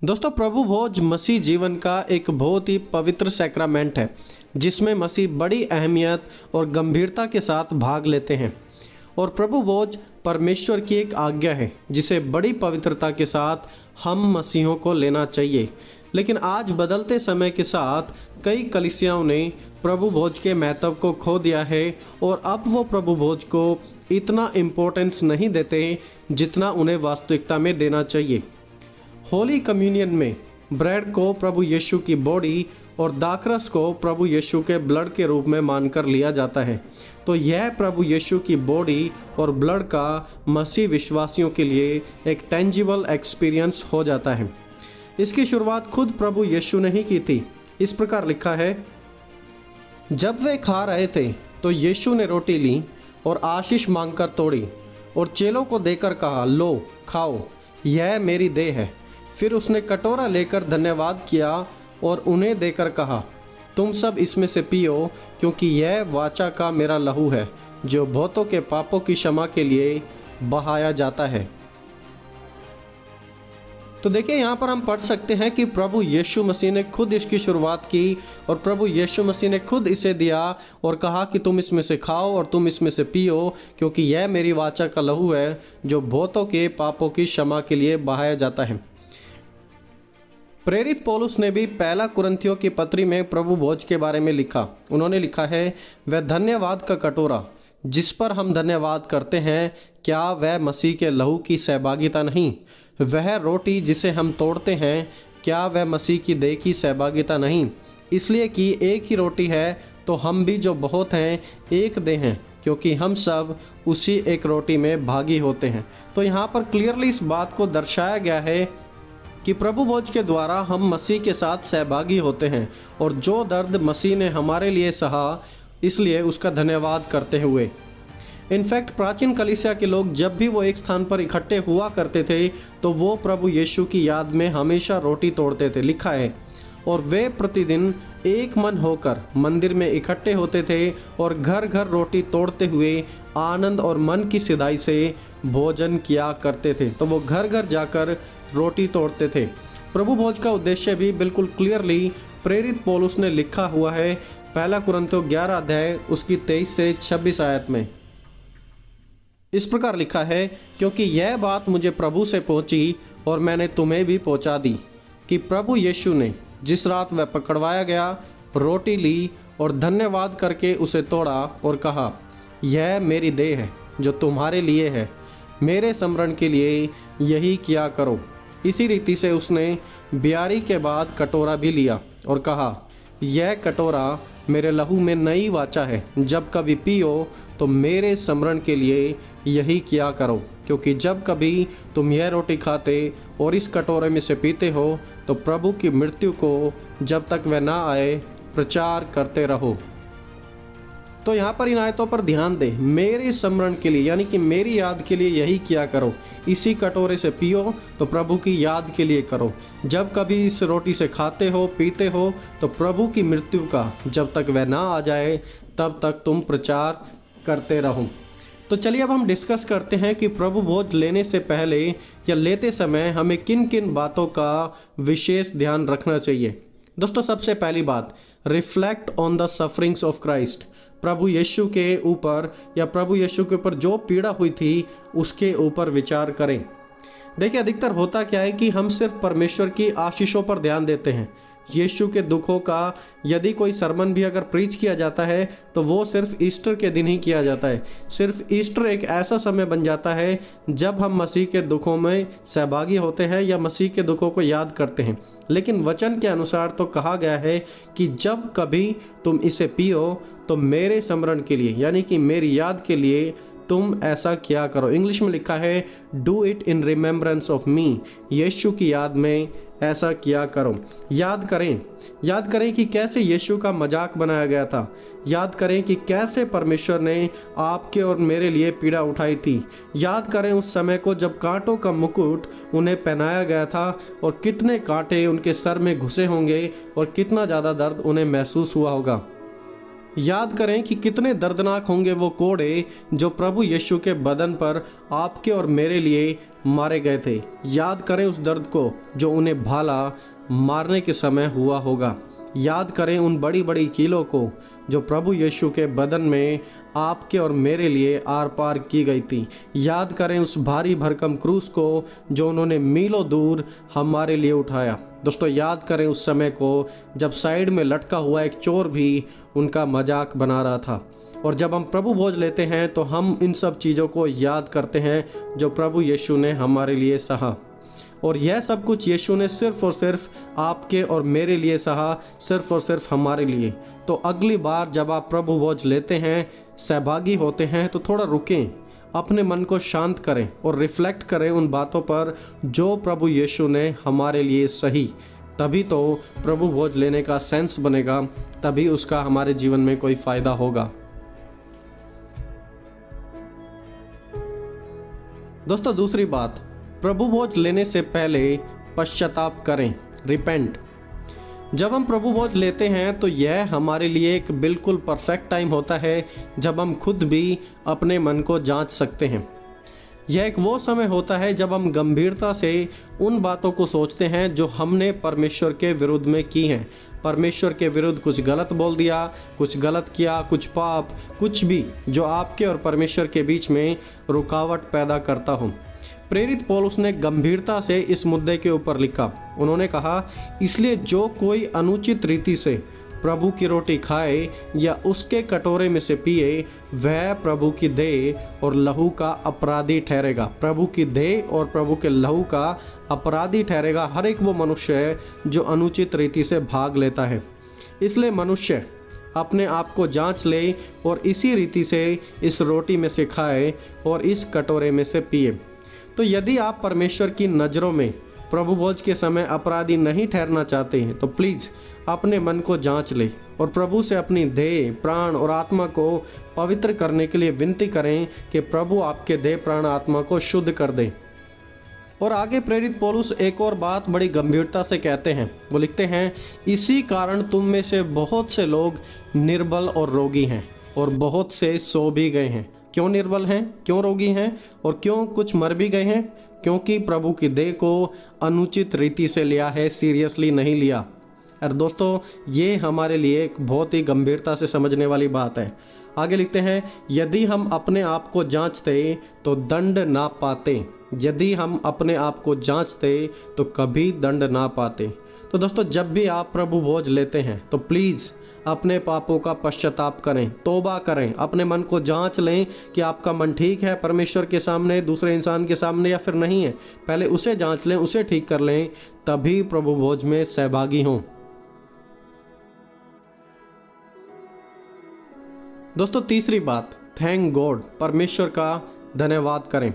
दोस्तों, प्रभु भोज मसीह जीवन का एक बहुत ही पवित्र सैक्रामेंट है जिसमें मसीह बड़ी अहमियत और गंभीरता के साथ भाग लेते हैं। और प्रभु भोज परमेश्वर की एक आज्ञा है जिसे बड़ी पवित्रता के साथ हम मसीहों को लेना चाहिए। लेकिन आज बदलते समय के साथ कई कलीसियाओं ने प्रभु भोज के महत्व को खो दिया है और अब वो प्रभु भोज को इतना इम्पोर्टेंस नहीं देते जितना उन्हें वास्तविकता में देना चाहिए। होली कम्युनियन में ब्रेड को प्रभु यीशु की बॉडी और दाखरस को प्रभु यीशु के ब्लड के रूप में मानकर लिया जाता है। तो यह प्रभु यीशु की बॉडी और ब्लड का मसीह विश्वासियों के लिए एक टेंजिबल एक्सपीरियंस हो जाता है। इसकी शुरुआत खुद प्रभु यीशु ने ही की थी। इस प्रकार लिखा है, जब वे खा रहे थे तो यीशु ने रोटी ली और आशीष मांगकर तोड़ी और चेलों को देकर कहा, लो खाओ, यह मेरी देह है। फिर उसने कटोरा लेकर धन्यवाद किया और उन्हें देकर कहा, तुम सब इसमें से पियो, क्योंकि यह वाचा का मेरा लहू है जो बहुतों के पापों की क्षमा के लिए बहाया जाता है। तो देखिए, यहाँ पर हम पढ़ सकते हैं कि प्रभु यीशु मसीह ने खुद इसकी शुरुआत की और प्रभु यीशु मसीह ने खुद इसे दिया और कहा कि तुम इसमें से खाओ और तुम इसमें से पियो, क्योंकि यह मेरी वाचा का लहू है जो बहुतों के पापों की क्षमा के लिए बहाया जाता है। प्रेरित पौलुस ने भी पहला कुरिन्थियों की पत्री में प्रभु भोज के बारे में लिखा। उन्होंने लिखा है, वह धन्यवाद का कटोरा जिस पर हम धन्यवाद करते हैं, क्या वह मसीह के लहू की सहभागिता नहीं? वह रोटी जिसे हम तोड़ते हैं, क्या वह मसीह की देह की सहभागिता नहीं? इसलिए कि एक ही रोटी है तो हम भी जो बहुत हैं एक देह हैं, क्योंकि हम सब उसी एक रोटी में भागी होते हैं। तो यहाँ पर क्लियरली इस बात को दर्शाया गया है कि प्रभु भोज के द्वारा हम मसीह के साथ सहभागी होते हैं और जो दर्द मसीह ने हमारे लिए सहा, इसलिए उसका धन्यवाद करते हुए। इनफैक्ट प्राचीन कलीसिया के लोग जब भी वो एक स्थान पर इकट्ठे हुआ करते थे तो वो प्रभु यीशु की याद में हमेशा रोटी तोड़ते थे। लिखा है, और वे प्रतिदिन एक मन होकर मंदिर में इकट्ठे होते थे और घर घर रोटी तोड़ते हुए आनंद और मन की सिधाई से भोजन किया करते थे। तो वो घर घर जाकर रोटी तोड़ते थे। प्रभु भोज का उद्देश्य भी बिल्कुल क्लियरली प्रेरित पौलुस ने लिखा हुआ है पहला कुरिन्थियों 11 अध्याय उसकी 23 से 26 आयत में। इस प्रकार लिखा है, क्योंकि यह बात मुझे प्रभु से पहुंची और मैंने तुम्हें भी पहुंचा दी कि प्रभु यीशु ने जिस रात वह पकड़वाया गया रोटी ली और धन्यवाद करके उसे तोड़ा और कहा, यह मेरी देह है जो तुम्हारे लिए है, मेरे स्मरण के लिए यही किया करो। इसी रीति से उसने ब्यारी के बाद कटोरा भी लिया और कहा, यह कटोरा मेरे लहू में नई वाचा है, जब कभी पियो तो मेरे स्मरण के लिए यही किया करो। क्योंकि जब कभी तुम यह रोटी खाते और इस कटोरे में से पीते हो तो प्रभु की मृत्यु को जब तक वह ना आए प्रचार करते रहो। तो यहाँ पर इन आयतों पर ध्यान दें, मेरे स्मरण के लिए यानी कि मेरी याद के लिए यही किया करो। इसी कटोरे से पियो तो प्रभु की याद के लिए करो। जब कभी इस रोटी से खाते हो पीते हो तो प्रभु की मृत्यु का जब तक वह ना आ जाए तब तक तुम प्रचार करते रहो। तो चलिए अब हम डिस्कस करते हैं कि प्रभु भोज लेने से पहले या लेते समय हमें किन किन बातों का विशेष ध्यान रखना चाहिए। दोस्तों, सबसे पहली बात, reflect on the sufferings of Christ. प्रभु यीशु के ऊपर या प्रभु यीशु के ऊपर जो पीड़ा हुई थी उसके ऊपर विचार करें। देखिए, अधिकतर होता क्या है कि हम सिर्फ परमेश्वर की आशीषों पर ध्यान देते हैं। यीशु के दुखों का यदि कोई सरमन भी अगर प्रीच किया जाता है तो वो सिर्फ ईस्टर के दिन ही किया जाता है। सिर्फ ईस्टर एक ऐसा समय बन जाता है जब हम मसीह के दुखों में सहभागी होते हैं या मसीह के दुखों को याद करते हैं। लेकिन वचन के अनुसार तो कहा गया है कि जब कभी तुम इसे पियो तो मेरे स्मरण के लिए यानी कि मेरी याद के लिए तुम ऐसा किया करो। इंग्लिश में लिखा है, do it in remembrance of me. यीशु की याद में ऐसा किया करो। याद करें कि कैसे यीशु का मजाक बनाया गया था। याद करें कि कैसे परमेश्वर ने आपके और मेरे लिए पीड़ा उठाई थी। याद करें उस समय को जब कांटों का मुकुट उन्हें पहनाया गया था और कितने कांटे उनके सर में घुसे होंगे और कितना ज़्यादा दर्द उन्हें महसूस हुआ होगा। याद करें कि कितने दर्दनाक होंगे वो कोड़े जो प्रभु यीशु के बदन पर आपके और मेरे लिए मारे गए थे। याद करें उस दर्द को जो उन्हें भाला मारने के समय हुआ होगा। याद करें उन बड़ी बड़ी कीलों को जो प्रभु यीशु के बदन में आपके और मेरे लिए आर पार की गई थी। याद करें उस भारी भरकम क्रूस को जो उन्होंने मीलों दूर हमारे लिए उठाया। दोस्तों, याद करें उस समय को जब साइड में लटका हुआ एक चोर भी उनका मजाक बना रहा था। और जब हम प्रभु भोज लेते हैं तो हम इन सब चीज़ों को याद करते हैं जो प्रभु यीशु ने हमारे लिए सहा। और यह सब कुछ यीशु ने सिर्फ और सिर्फ आपके और मेरे लिए सहा, सिर्फ और सिर्फ हमारे लिए। तो अगली बार जब आप प्रभु भोज लेते हैं, सहभागी होते हैं, तो थोड़ा रुकें, अपने मन को शांत करें और रिफ्लेक्ट करें उन बातों पर जो प्रभु यीशु ने हमारे लिए सही। तभी तो प्रभु भोज लेने का सेंस बनेगा, तभी उसका हमारे जीवन में कोई फ़ायदा होगा। दोस्तों, दूसरी बात, प्रभु भोज लेने से पहले पश्चाताप करें, रिपेंट। जब हम प्रभु भोज लेते हैं तो यह हमारे लिए एक बिल्कुल परफेक्ट टाइम होता है जब हम खुद भी अपने मन को जांच सकते हैं। यह एक वो समय होता है जब हम गंभीरता से उन बातों को सोचते हैं जो हमने परमेश्वर के विरुद्ध में की हैं। परमेश्वर के विरुद्ध कुछ गलत बोल दिया, कुछ गलत किया, कुछ पाप, कुछ भी जो आपके और परमेश्वर के बीच में रुकावट पैदा करता हो। प्रेरित पौलुस ने गंभीरता से इस मुद्दे के ऊपर लिखा। उन्होंने कहा, इसलिए जो कोई अनुचित रीति से प्रभु की रोटी खाए या उसके कटोरे में से पिए, वह प्रभु की देह और लहू का अपराधी ठहरेगा। प्रभु की देह और प्रभु के लहू का अपराधी ठहरेगा हर एक वो मनुष्य जो अनुचित रीति से भाग लेता है। इसलिए मनुष्य अपने आप को जांच ले और इसी रीति से इस रोटी में से खाए और इस कटोरे में से पिए। तो यदि आप परमेश्वर की नज़रों में प्रभु भोज के समय अपराधी नहीं ठहरना चाहते हैं तो प्लीज़ अपने मन को जांच लें और प्रभु से अपनी देह, प्राण और आत्मा को पवित्र करने के लिए विनती करें कि प्रभु आपके देह, प्राण, आत्मा को शुद्ध कर दे। और आगे प्रेरित पौलुस एक और बात बड़ी गंभीरता से कहते हैं। वो लिखते हैं, इसी कारण तुम में से बहुत से लोग निर्बल और रोगी हैं और बहुत से सो भी गए हैं। क्यों निर्बल हैं, क्यों रोगी हैं और क्यों कुछ मर भी गए हैं? क्योंकि प्रभु की देह को अनुचित रीति से लिया है, सीरियसली नहीं लिया। और दोस्तों, ये हमारे लिए एक बहुत ही गंभीरता से समझने वाली बात है। आगे लिखते हैं, यदि हम अपने आप को जांचते तो दंड ना पाते। यदि हम अपने आप को जांचते तो कभी दंड ना पाते। तो दोस्तों, जब भी आप प्रभु भोज लेते हैं तो प्लीज़ अपने पापों का पश्चाताप करें, तौबा करें, अपने मन को जांच लें कि आपका मन ठीक है परमेश्वर के सामने, दूसरे इंसान के सामने, या फिर नहीं है। पहले उसे जांच लें, उसे ठीक कर लें, तभी प्रभु भोज में सहभागी हों। दोस्तों, तीसरी बात, थैंक गॉड, परमेश्वर का धन्यवाद करें।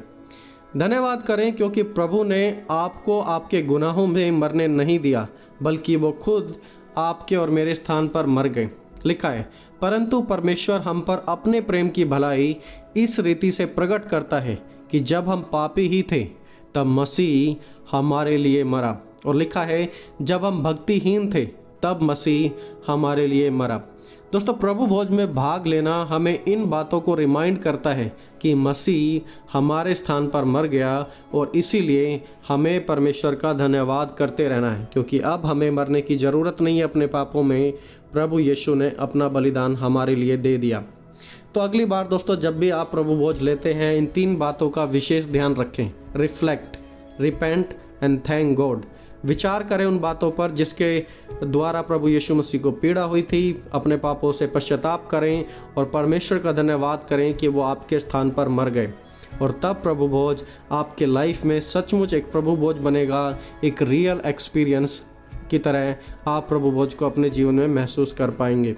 धन्यवाद करें क्योंकि प्रभु ने आपको आपके गुनाहों में मरने नहीं दिया, बल्कि वो खुद आपके और मेरे स्थान पर मर गए। लिखा है, परंतु परमेश्वर हम पर अपने प्रेम की भलाई इस रीति से प्रकट करता है कि जब हम पापी ही थे तब मसीह हमारे लिए मरा। और लिखा है, जब हम भक्तिहीन थे तब मसीह हमारे लिए मरा। दोस्तों, प्रभु भोज में भाग लेना हमें इन बातों को रिमाइंड करता है कि मसीह हमारे स्थान पर मर गया और इसीलिए हमें परमेश्वर का धन्यवाद करते रहना है, क्योंकि अब हमें मरने की ज़रूरत नहीं है अपने पापों में। प्रभु यीशु ने अपना बलिदान हमारे लिए दे दिया। तो अगली बार दोस्तों, जब भी आप प्रभु भोज लेते हैं, इन 3 बातों का विशेष ध्यान रखें, reflect, repent and thank God. विचार करें उन बातों पर जिसके द्वारा प्रभु यीशु मसीह को पीड़ा हुई थी, अपने पापों से पश्चाताप करें और परमेश्वर का धन्यवाद करें कि वो आपके स्थान पर मर गए। और तब प्रभु भोज आपके लाइफ में सचमुच एक प्रभु भोज बनेगा, एक रियल एक्सपीरियंस की तरह आप प्रभु भोज को अपने जीवन में महसूस कर पाएंगे।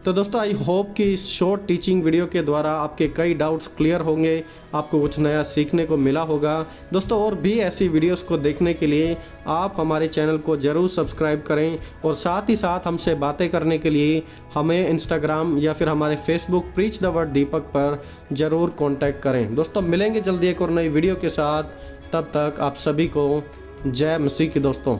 तो दोस्तों, आई होप कि इस शॉर्ट टीचिंग वीडियो के द्वारा आपके कई डाउट्स क्लियर होंगे, आपको कुछ नया सीखने को मिला होगा। दोस्तों, और भी ऐसी वीडियोस को देखने के लिए आप हमारे चैनल को ज़रूर सब्सक्राइब करें और साथ ही साथ हमसे बातें करने के लिए हमें इंस्टाग्राम या फिर हमारे फेसबुक प्रीच द वर्ड दीपक पर ज़रूर कॉन्टैक्ट करें। दोस्तों, मिलेंगे जल्दी एक और नई वीडियो के साथ। तब तक आप सभी को जय मसीह की दोस्तों।